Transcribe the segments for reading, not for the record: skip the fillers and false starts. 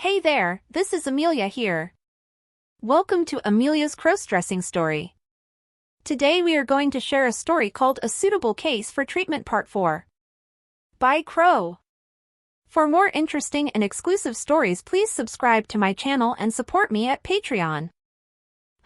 Hey there, this is Amelia here. Welcome to Amelia's crossdressing story. Today we are going to share a story called A Suitable Case for Treatment Part 4. By Crow. For more interesting and exclusive stories, please subscribe to my channel and support me at Patreon.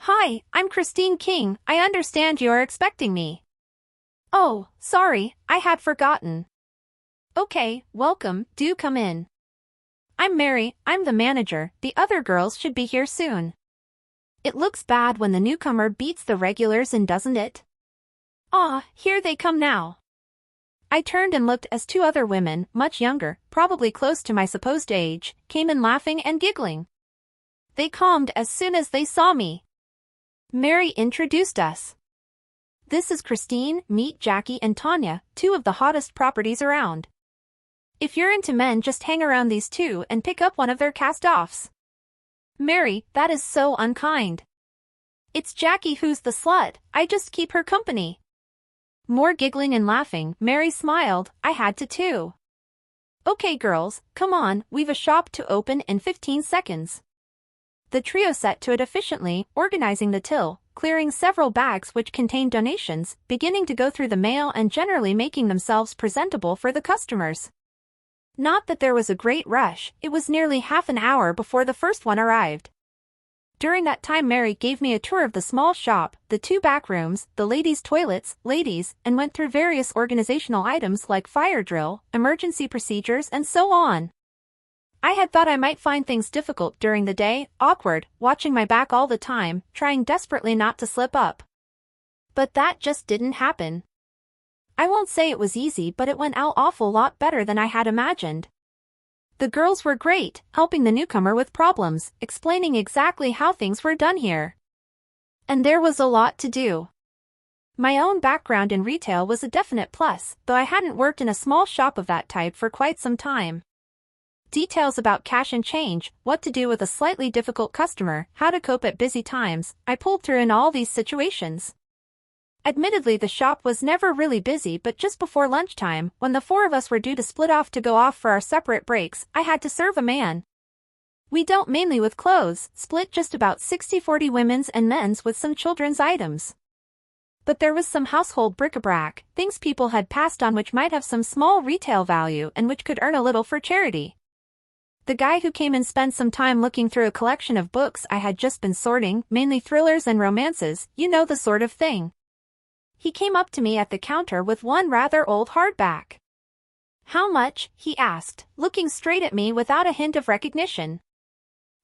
Hi, I'm Christine King. I understand you are expecting me. Oh, sorry, I had forgotten. Okay, welcome, do come in. I'm Mary, I'm the manager, the other girls should be here soon. It looks bad when the newcomer beats the regulars in, doesn't it? Ah, here they come now. I turned and looked as two other women, much younger, probably close to my supposed age, came in laughing and giggling. They calmed as soon as they saw me. Mary introduced us. This is Christine, meet Jackie and Tanya, two of the hottest properties around. If you're into men, just hang around these two and pick up one of their cast-offs. Mary, that is so unkind. It's Jackie who's the slut, I just keep her company. More giggling and laughing, Mary smiled, I had to too. Okay girls, come on, we've a shop to open in 15 seconds. The trio set to it efficiently, organizing the till, clearing several bags which contained donations, beginning to go through the mail and generally making themselves presentable for the customers. Not that there was a great rush, it was nearly half an hour before the first one arrived. During that time Mary gave me a tour of the small shop, the two back rooms, the ladies' toilets, and went through various organizational items like fire drill, emergency procedures and so on. I had thought I might find things difficult during the day, awkward, watching my back all the time, trying desperately not to slip up. But that just didn't happen. I won't say it was easy, but it went out awful lot better than I had imagined. The girls were great, helping the newcomer with problems, explaining exactly how things were done here. And there was a lot to do. My own background in retail was a definite plus, though I hadn't worked in a small shop of that type for quite some time. Details about cash and change, what to do with a slightly difficult customer, how to cope at busy times, I pulled through in all these situations. Admittedly, the shop was never really busy, but just before lunchtime, when the four of us were due to split off to go off for our separate breaks, I had to serve a man. We dealt mainly with clothes, split just about 60-40 women's and men's with some children's items. But there was some household bric-a-brac, things people had passed on which might have some small retail value and which could earn a little for charity. The guy who came in spent some time looking through a collection of books I had just been sorting, mainly thrillers and romances, you know the sort of thing. He came up to me at the counter with one rather old hardback. How much? He asked, looking straight at me without a hint of recognition.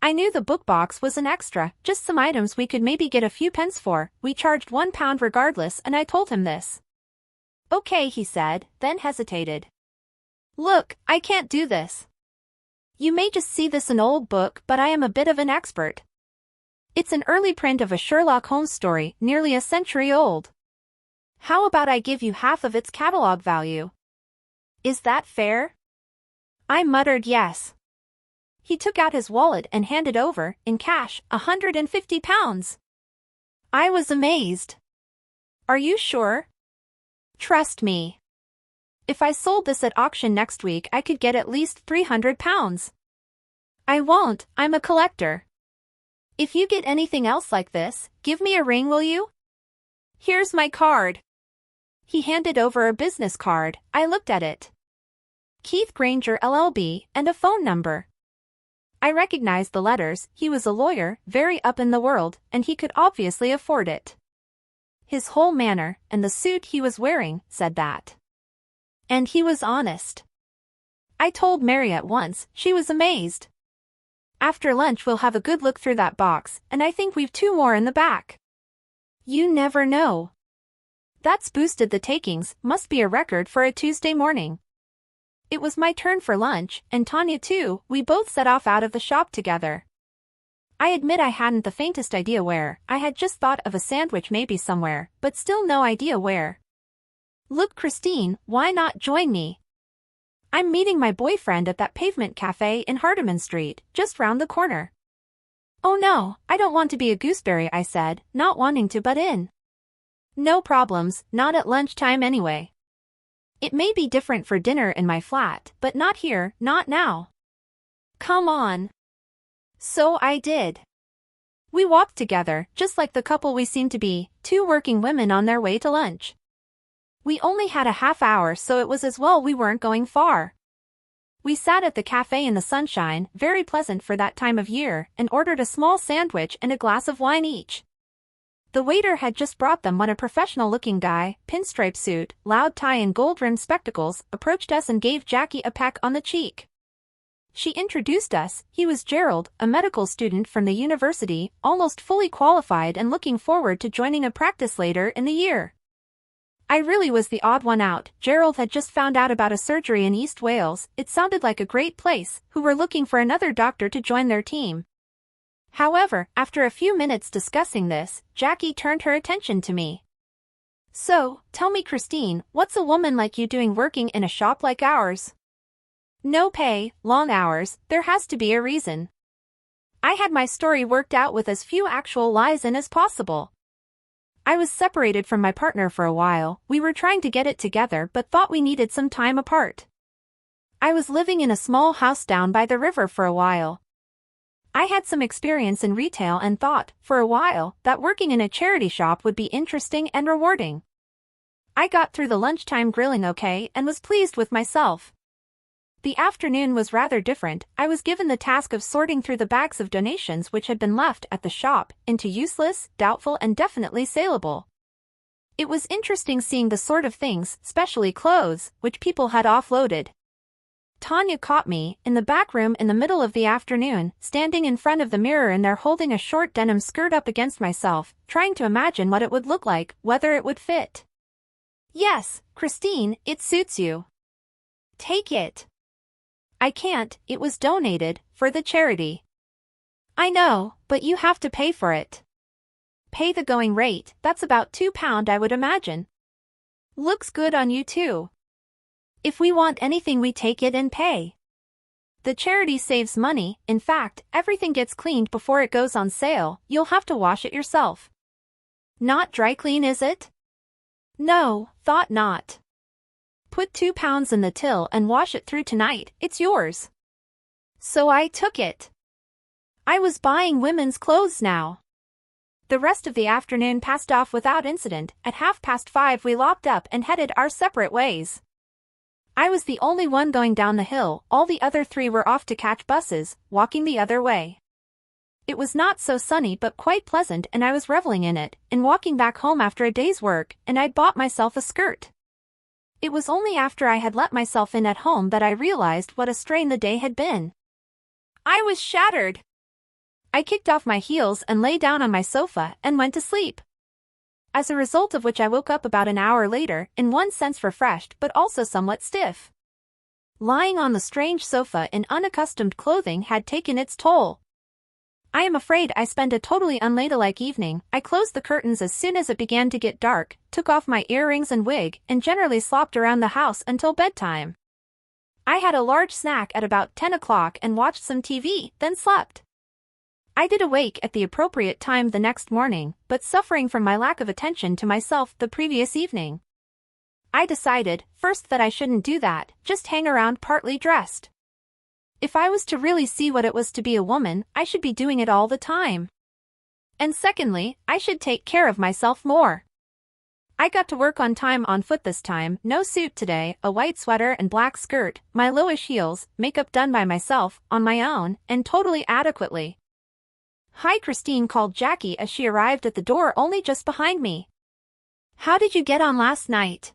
I knew the book box was an extra, just some items we could maybe get a few pence for, we charged £1 regardless, and I told him this. Okay, he said, then hesitated. Look, I can't do this. You may just see this an old book, but I am a bit of an expert. It's an early print of a Sherlock Holmes story, nearly a century old. How about I give you half of its catalog value? Is that fair? I muttered yes. He took out his wallet and handed over, in cash, £150. I was amazed. Are you sure? Trust me. If I sold this at auction next week, I could get at least £300. I won't, I'm a collector. If you get anything else like this, give me a ring, will you? Here's my card. He handed over a business card. I looked at it. Keith Granger LLB, and a phone number. I recognized the letters. He was a lawyer, very up in the world, and he could obviously afford it. His whole manner, and the suit he was wearing, said that. And he was honest. I told Mary at once, she was amazed. After lunch we'll have a good look through that box, and I think we've two more in the back. You never know. That's boosted the takings, must be a record for a Tuesday morning. It was my turn for lunch, and Tanya too, we both set off out of the shop together. I admit I hadn't the faintest idea where, I had just thought of a sandwich maybe somewhere, but still no idea where. Look Christine, why not join me? I'm meeting my boyfriend at that pavement cafe in Hardeman Street, just round the corner. Oh no, I don't want to be a gooseberry, I said, not wanting to butt in. No problems, not at lunchtime anyway. It may be different for dinner in my flat, but not here, not now. Come on. So I did. We walked together, just like the couple we seemed to be, two working women on their way to lunch. We only had a half hour, so it was as well we weren't going far. We sat at the cafe in the sunshine, very pleasant for that time of year, and ordered a small sandwich and a glass of wine each. The waiter had just brought them when a professional-looking guy, pinstripe suit, loud tie and gold-rimmed spectacles, approached us and gave Jackie a peck on the cheek. She introduced us. He was Gerald, a medical student from the university, almost fully qualified and looking forward to joining a practice later in the year. I really was the odd one out. Gerald had just found out about a surgery in East Wales, it sounded like a great place, who were looking for another doctor to join their team. However, after a few minutes discussing this, Jackie turned her attention to me. So, tell me Christine, what's a woman like you doing working in a shop like ours? No pay, long hours, there has to be a reason. I had my story worked out with as few actual lies in as possible. I was separated from my partner for a while, we were trying to get it together but thought we needed some time apart. I was living in a small house down by the river for a while. I had some experience in retail and thought, for a while, that working in a charity shop would be interesting and rewarding. I got through the lunchtime grilling okay and was pleased with myself. The afternoon was rather different. I was given the task of sorting through the bags of donations which had been left at the shop, into useless, doubtful and definitely saleable. It was interesting seeing the sort of things, especially clothes, which people had offloaded. Tanya caught me, in the back room in the middle of the afternoon, standing in front of the mirror and there holding a short denim skirt up against myself, trying to imagine what it would look like, whether it would fit. Yes, Christine, it suits you. Take it. I can't, it was donated, for the charity. I know, but you have to pay for it. Pay the going rate, that's about £2 I would imagine. Looks good on you too. If we want anything we take it and pay. The charity saves money, in fact, everything gets cleaned before it goes on sale, you'll have to wash it yourself. Not dry clean is it? No, thought not. Put £2 in the till and wash it through tonight, it's yours. So I took it. I was buying women's clothes now. The rest of the afternoon passed off without incident. At 5:30 we locked up and headed our separate ways. I was the only one going down the hill, all the other three were off to catch buses, walking the other way. It was not so sunny but quite pleasant and I was reveling in it, in walking back home after a day's work, and I'd bought myself a skirt. It was only after I had let myself in at home that I realized what a strain the day had been. I was shattered. I kicked off my heels and lay down on my sofa and went to sleep. As a result of which I woke up about an hour later, in one sense refreshed but also somewhat stiff. Lying on the strange sofa in unaccustomed clothing had taken its toll. I am afraid I spent a totally unladylike evening. I closed the curtains as soon as it began to get dark, took off my earrings and wig, and generally slopped around the house until bedtime. I had a large snack at about 10 o'clock and watched some TV, then slept. I did awake at the appropriate time the next morning, but suffering from my lack of attention to myself the previous evening. I decided, first that I shouldn't do that, just hang around partly dressed. If I was to really see what it was to be a woman, I should be doing it all the time. And secondly, I should take care of myself more. I got to work on time on foot this time, no suit today, a white sweater and black skirt, my lowish heels, makeup done by myself, on my own, and totally adequately. Hi, Christine called Jackie as she arrived at the door only just behind me. How did you get on last night?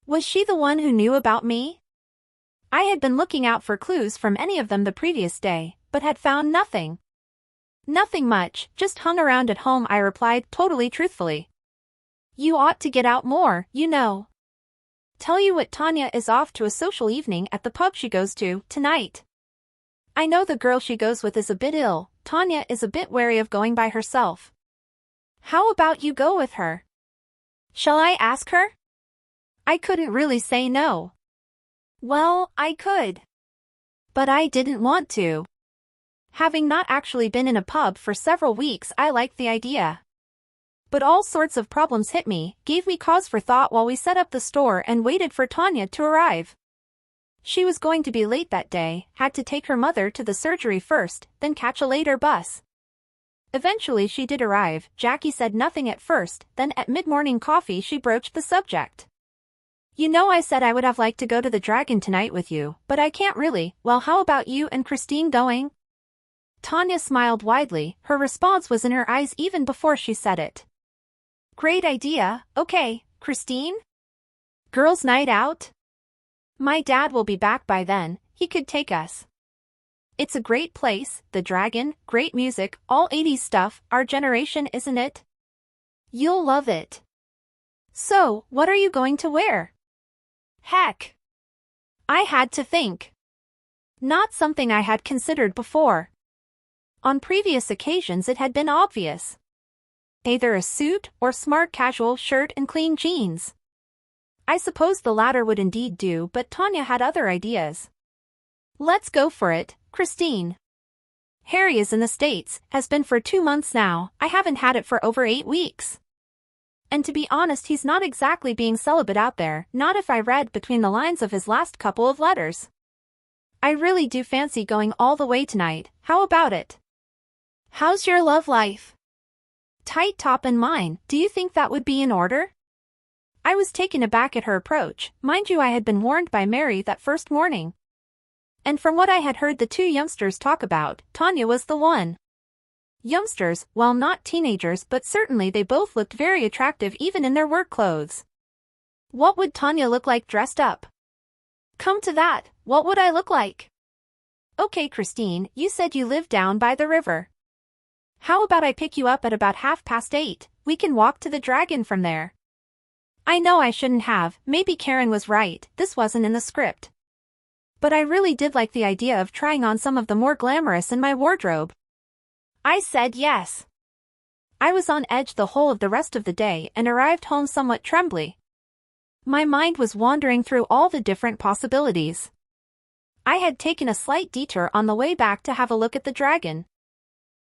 Was she the one who knew about me? I had been looking out for clues from any of them the previous day, but had found nothing. Nothing much, just hung around at home, I replied totally truthfully. You ought to get out more, you know. Tell you what, Tanya is off to a social evening at the pub she goes to, tonight. I know the girl she goes with is a bit ill, Tanya is a bit wary of going by herself. How about you go with her? Shall I ask her? I couldn't really say no. Well, I could. But I didn't want to. Having not actually been in a pub for several weeks, I liked the idea. But all sorts of problems hit me, gave me cause for thought while we set up the store and waited for Tanya to arrive. She was going to be late that day, had to take her mother to the surgery first, then catch a later bus. Eventually she did arrive. Jackie said nothing at first, then at mid-morning coffee she broached the subject. You know, I said I would have liked to go to the Dragon tonight with you, but I can't really. Well, how about you and Christine going? Tanya smiled widely. Her response was in her eyes even before she said it. Great idea. Okay, Christine? Girls' night out? My dad will be back by then. He could take us. It's a great place, the Dragon, great music, all 80s stuff, our generation, isn't it? You'll love it. So, what are you going to wear? Heck! I had to think. Not something I had considered before. On previous occasions it had been obvious. Either a suit or smart casual shirt and clean jeans. I suppose the latter would indeed do, but Tanya had other ideas. Let's go for it, Christine. Harry is in the States, has been for 2 months now. I haven't had it for over 8 weeks. And to be honest, he's not exactly being celibate out there, not if I read between the lines of his last couple of letters. I really do fancy going all the way tonight. How about it? How's your love life? Tight top and mine, do you think that would be in order? I was taken aback at her approach. Mind you, I had been warned by Mary that first morning. And from what I had heard the two youngsters talk about, Tanya was the one. Youngsters, well, not teenagers, but certainly they both looked very attractive even in their work clothes. What would Tanya look like dressed up? Come to that, what would I look like? Okay, Christine, you said you live down by the river. How about I pick you up at about 8:30? We can walk to the Dragon from there. I know I shouldn't have, maybe Karen was right, this wasn't in the script. But I really did like the idea of trying on some of the more glamorous in my wardrobe. I said yes. I was on edge the whole of the rest of the day and arrived home somewhat trembly. My mind was wandering through all the different possibilities. I had taken a slight detour on the way back to have a look at the Dragon.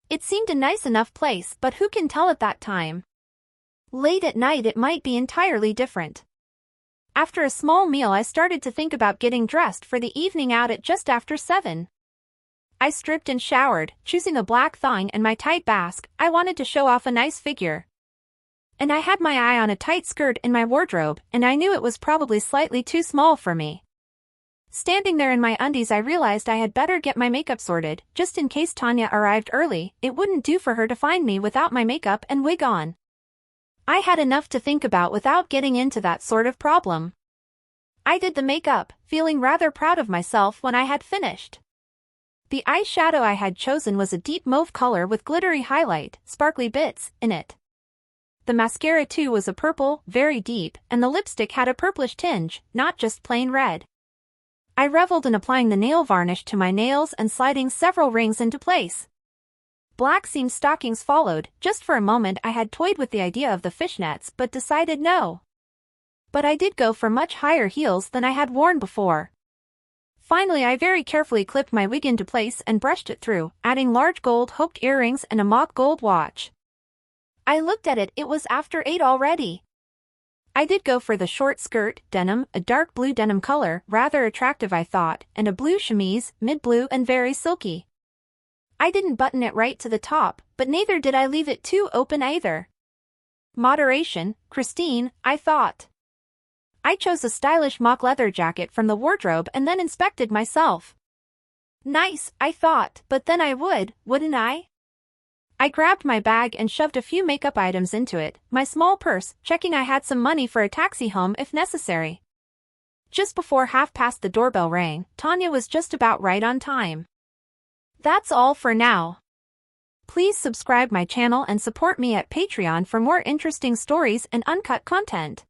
It seemed a nice enough place, but who can tell at that time? Late at night it might be entirely different. After a small meal I started to think about getting dressed for the evening out at just after 7. I stripped and showered, choosing a black thong and my tight basque. I wanted to show off a nice figure. And I had my eye on a tight skirt in my wardrobe, and I knew it was probably slightly too small for me. Standing there in my undies I realized I had better get my makeup sorted, just in case Tanya arrived early. It wouldn't do for her to find me without my makeup and wig on. I had enough to think about without getting into that sort of problem. I did the makeup, feeling rather proud of myself when I had finished. The eyeshadow I had chosen was a deep mauve color with glittery highlight, sparkly bits, in it. The mascara too was a purple, very deep, and the lipstick had a purplish tinge, not just plain red. I reveled in applying the nail varnish to my nails and sliding several rings into place. Black seam stockings followed. Just for a moment I had toyed with the idea of the fishnets but decided no. But I did go for much higher heels than I had worn before. Finally I very carefully clipped my wig into place and brushed it through, adding large gold hooped earrings and a mock gold watch. I looked at it, it was after 8 already. I did go for the short skirt, denim, a dark blue denim color, rather attractive I thought, and a blue chemise, mid-blue and very silky. I didn't button it right to the top, but neither did I leave it too open either. Moderation, Christine, I thought. I chose a stylish mock leather jacket from the wardrobe and then inspected myself. Nice, I thought, but then wouldn't I? I grabbed my bag and shoved a few makeup items into it, my small purse, checking I had some money for a taxi home if necessary. Just before 8:30 the doorbell rang. Tanya was just about right on time. That's all for now. Please subscribe my channel and support me at Patreon for more interesting stories and uncut content.